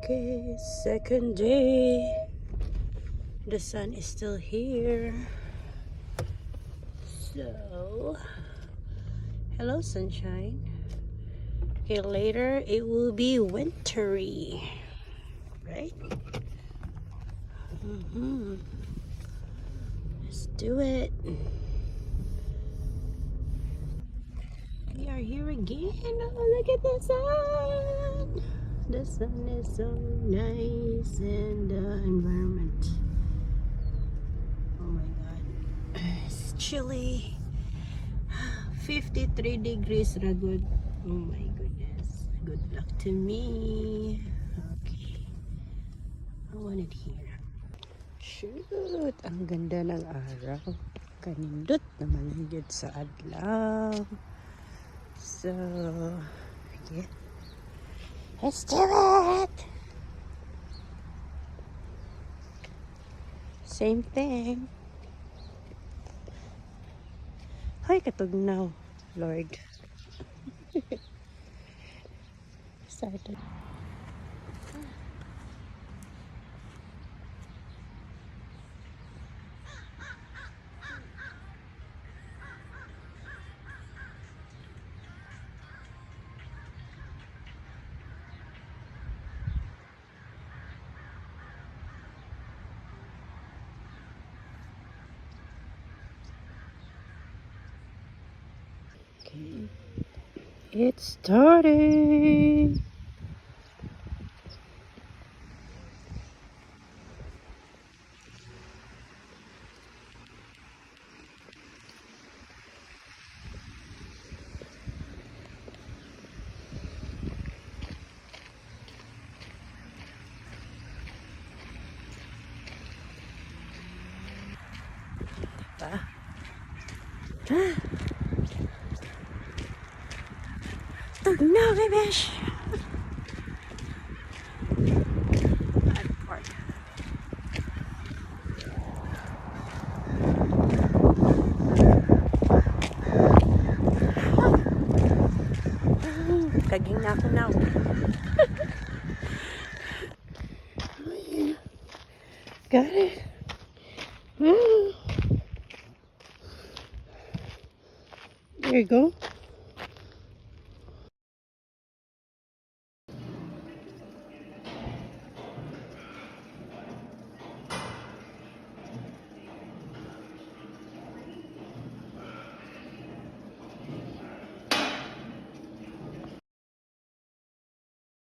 Okay, second day. The sun is still here. So, hello sunshine. Okay, later it will be wintry, right? Let's do it. We are here again. Oh, look at the sun. The sun is so nice and the environment. Oh my god. It's chilly. 53 degrees Ragod. Oh my goodness. Good luck to me. Okay. I want it here. Shoot. Ang ganda ng araw. Kanindot naman yun sa adlaw. So, yeah. Let's do it! Same thing. Hi, katugnaw, Lord. Excited. Okay. It's starting. No, babish. Kaging na ako now. Got it. There you go.